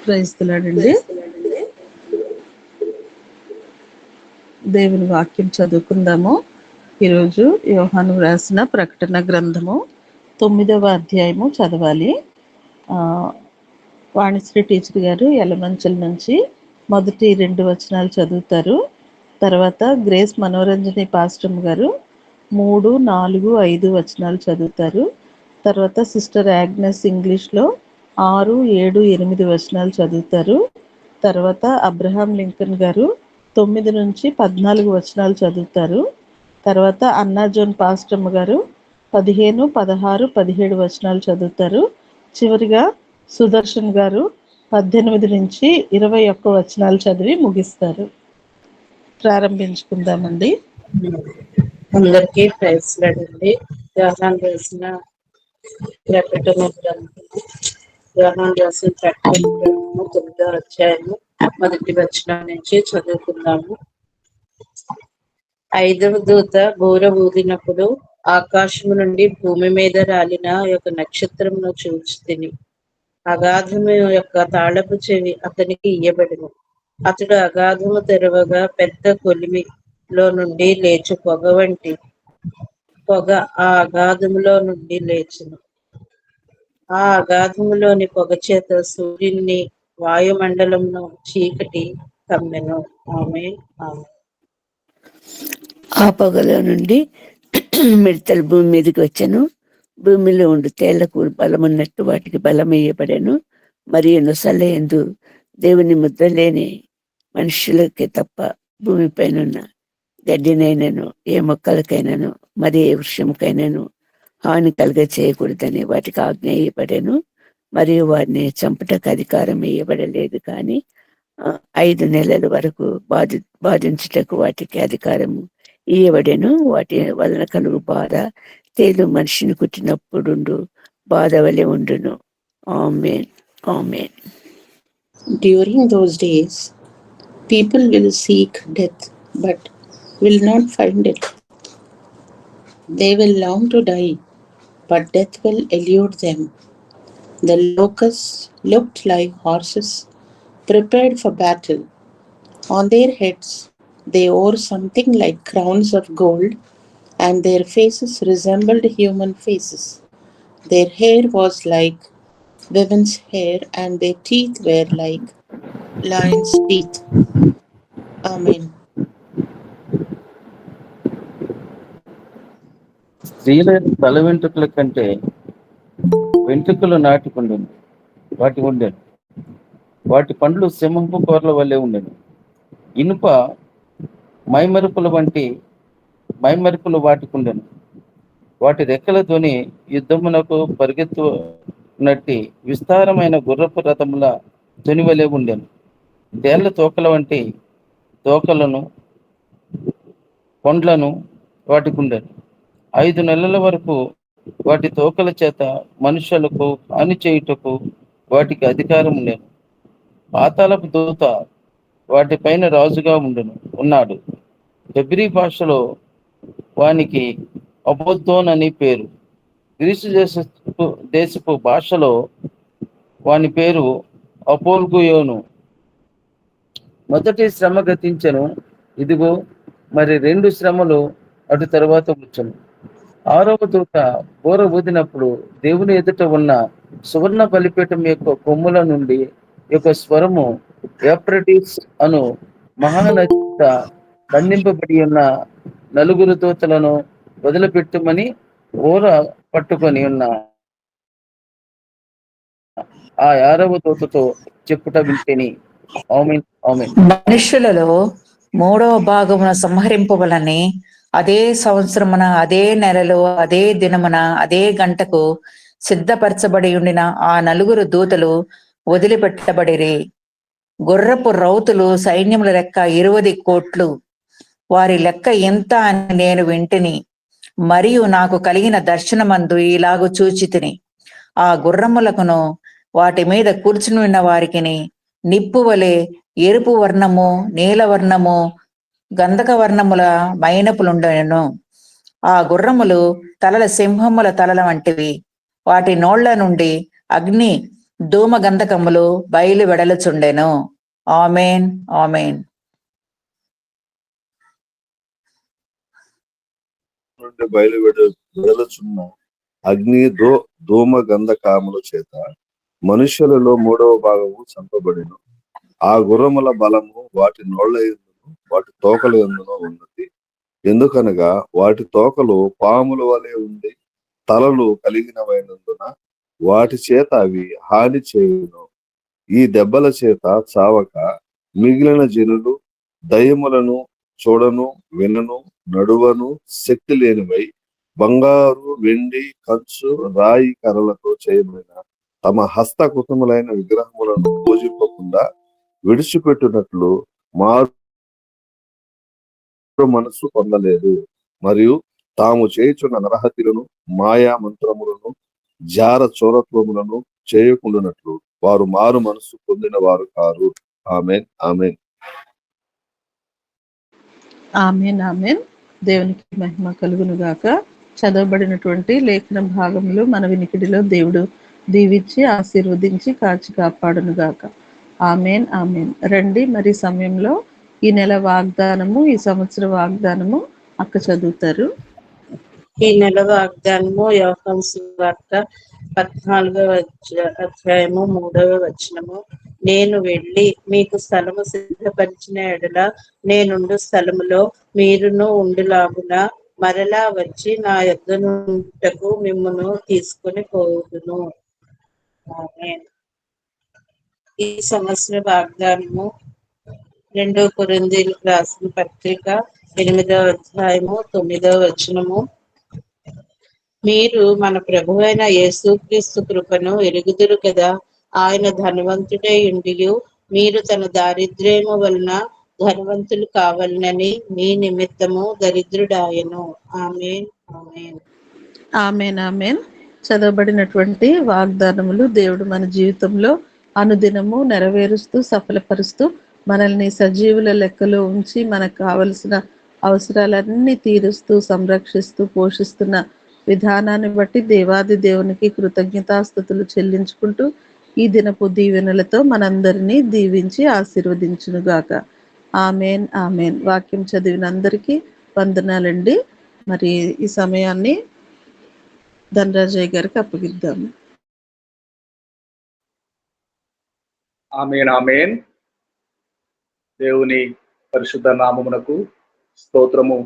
క్రైస్తలాడండి. దేవుని వాక్యం చదువుకుందాము. ఈరోజు యోహాను వ్రాసిన ప్రకటన గ్రంథము 9వ అధ్యాయము చదవాలి. వాణిశ్రీ టీచర్ గారు ఎలమంచల నుంచి మొదటి 2 వచనాలు చదువుతారు. తర్వాత గ్రేస్ మనోరంజని పాస్టమ్ గారు 3, 4, 5 వచనాలు చదువుతారు. తర్వాత సిస్టర్ యాగ్నెస్ ఇంగ్లీష్లో 6, 7, 8 వచనాలు చదువుతారు. తర్వాత అబ్రహాం లింకన్ గారు 9 నుంచి 14 వచనాలు చదువుతారు. తర్వాత అన్నా జోన్ పాస్టమ్ గారు 15, 16, 17 వచనాలు చదువుతారు. చివరిగా సుదర్శన్ గారు 18 నుంచి 21 వచనాలు చదివి ముగిస్తారు. ప్రారంభించుకుందామండి. అందరికీ ప్రైజ్ లాడండి. యోహాను రాసిన ప్రకటన గ్రంథము 9వ అధ్యాయము మొదటి వచనం నుంచి చదువుకుందాము. 5వ దూత బూర ఊదినప్పుడు ఆకాశము నుండి భూమి మీద రాలిన ఒక నక్షత్రమును చూచితిని. అగాధము యొక్క తాళపు చెవి అతనికి ఇయ్యబడిను. అతడు అగాధము తెరవగా పెద్ద కొలిమిలో నుండి లేచు పొగ వంటి పొగ ఆ అగాధములో నుండి లేచును. ఆ అగాధములోని పొగ చేత సూర్యుని వాయుమండలమును చీకటి కమ్మెను. ఆమేన్. ఆ పొగలో నుండి మిడతలు భూమి మీదకి వచ్చాను. భూమిలో ఉండి తేళ్లకు బలమున్నట్టు వాటికి బలం వేయబడాను. మరియు నొసలేందు దేవుని ముద్ర లేని మనుషులకి తప్ప భూమిపైన గడ్డినైనను ఏ మొక్కలకైనాను మరి ఏ వృక్షంకైనాను హాని కలుగ చేయకూడదని వాటికి ఆజ్ఞ వేయబడాను. మరియు వారిని చంపుటకు అధికారం వేయబడలేదు, కానీ 5 నెలల వరకు బాధించుటకు వాటికి అధికారము ఇయ్యబడెను. వాటి వలన కలుగు బాధ తేలు మనిషిని కుట్టినప్పుడు బాధ వలె ఉండును. ఆమేన్. ఆమేన్. During those days, people will seek death, but will not find it. They will long to die, but death will elude them. The locusts looked like horses prepared for battle. On their heads they wore something like crowns of gold, and their faces resembled human faces. Their hair was like women's hair, and their teeth were like lion's teeth. Amen. స్త్రీల తల వెంట్రుకల కంటే వెంట్రుకలు నాటుకుండెను. వాటి ఉండెను. వాటి పండ్లు సింహపు కోరల వల్లే ఉండెను. ఇనుప మైమరుపులు వాటికుండెను. వాటి రెక్కలతోని యుద్ధమునకు పరిగెత్తునట్టి విస్తారమైన గుర్రపు రథముల తొనివలే ఉండెను. తేళ్ల తోకల వంటి తోకలను కొండ్లను వాటికుండెను. 5 నెలల వరకు వాటి తోకల చేత మనుషులకు హాని చేయుటకు వాటికి అధికారం ఉండెను. పాతాళపు దూత వాటిపైన రాజుగా ఉన్నాడు. హెబ్రీ భాషలో వానికి అబొద్దోన్ అని పేరు. గ్రీసు దేశపు భాషలో వాని పేరు అపోల్గుయోను. మొదటి శ్రమ గతించెను, ఇదిగో మరి 2 శ్రమలు అటు తరువాత వచ్చును. 6వ దూత బూర ఊదినప్పుడు దేవుని ఎదుట ఉన్న సువర్ణ బలిపీఠం యొక్క కొమ్ముల నుండి యొక్క స్వరము ఎఫ్రటీస్ అను మహానది బంధింపబడి ఉన్న 4 దూతలను వదిలిపెట్టుమని బూర పట్టుకొని ఉన్న ఆ 6వ దూతతో చెప్పుట వింటిని. ఆమేన్. ఆమేన్. మనుషులలో 3వ భాగమున సంహరింపవలని అదే సంవత్సరమున అదే నెలలో అదే దినమున అదే గంటకు సిద్ధపరచబడి ఉండిన ఆ 4 దూతలు వదిలిపెట్టబడిరి. గుర్రపు రౌతులు సైన్యముల లెక్క 20 కోట్లు. వారి లెక్క ఎంత అని నేను వింటిని. మరియు నాకు కలిగిన దర్శనమందు ఇలాగు చూచితిని. ఆ గుర్రములకును వాటి మీద కూర్చుని ఉన్న వారికిని నిప్పు వలె ఎరుపు వర్ణము, నీలవర్ణము, గంధక వర్ణముల మైనపులుండెను. ఆ గుర్రములు తలల సింహముల తలల వంటివి. వాటి నోళ్ల నుండి అగ్ని ధూమ గంధకములు బయలు వెడలుచుండెను. ఆమేన్. ఆమేన్. నుండి వెడలుచున్న అగ్ని ధూమ గంధకాముల చేత మనుష్యులలో 3వ భాగము చంపబడిను. ఆ గుర్రముల బలము వాటి నోళ్ల యందును వాటి తోకల యందును ఉన్నది. ఎందుకనగా వాటి తోకలు పాముల వలె ఉండి తలలు కలిగినవైనందున వాటి చేత అవి హాని చేయును. ఈ దెబ్బల చేత చావక మిగిలిన జనులు దయ్యములను చూడను వినను నడువను శక్తి లేనివై బంగారు వెండి కంచు రాయి కర్రలతో చేయబడిన తమ హస్తకృతములైన విగ్రహములను పూజింపకుండా విడిచిపెట్టినట్లు మారు మనస్సు పొందలేదు. మరియు తాము చేయుచున్న నరహత్యలను మాయా మంత్రములను జార చోరత్వములను చేయకుండానట్లు వారు మారు మనస్సు పొందిన వారు కారు. ఆమేన్. ఆమేన్. ఆమేన్. ఆమేన్. దేవునికి మహిమ కలుగును గాక. చదవబడినటువంటి లేఖన భాగములు మన వినికిడిలో దేవుడు దీవించి ఆశీర్వదించి కాచి కాపాడును గాక. ఆమేన్. ఆమేన్. రండి, మరి సమయంలో ఈ నెల వాగ్దానము, ఈ సంవత్సర వాగ్దానము అక్క చదువుతారు. ఈ నెల వాగ్దానము యోహాను సువార్త 14వ అధ్యాయము 3వ వచనము. నేను వెళ్ళి మీకు స్థలము సిద్ధపరిచిన ఎడల నేనుండు స్థలములో మీరును ఉండులాగున మరలా వచ్చి నా యొద్దనుంటకు మిమ్మును తీసుకొని పోదును. ఆమేన్. ఈ సంవత్సర వాగ్దానము 2 కొరింథీయులకు రాసిన పత్రిక 8వ అధ్యాయము 9వ వచనము. మీరు మన ప్రభువైన యేసుక్రీస్తు కృపను ఎరుగుదురు కదా. ఆయన ధనవంతుడై ఉండియు మీరు తన దారిద్ర్యము వలన ధనవంతులు కావాలని మీ నిమిత్తము దరిద్రుడాయెను. ఆమేన్. ఆమేన్. ఆమేన్. ఆమేన్. చదవబడినటువంటి వాగ్దానములు దేవుడు మన జీవితంలో అనుదినము నెరవేరుస్తూ సఫలపరుస్తూ మనల్ని సజీవుల లెక్కలో ఉంచి మనకు కావలసిన అవసరాలన్నీ తీరుస్తూ సంరక్షిస్తూ పోషిస్తున్న విధానాన్ని బట్టి దేవాది దేవునికి కృతజ్ఞతాస్తుతులు చెల్లించుకుంటూ ఈ దినపు దీవెనలతో మనందరినీ దీవించి ఆశీర్వదించునుగాక. ఆమేన్. ఆమేన్. వాక్యం చదివిన అందరికీ వందనాలండి. మరి ఈ సమయాన్ని ధనరాజయ్య గారికి అప్పగిద్దాము. ఆమేన్. ఆమేన్. దేవుని పరిశుద్ధ నామమునకు స్తోత్రము.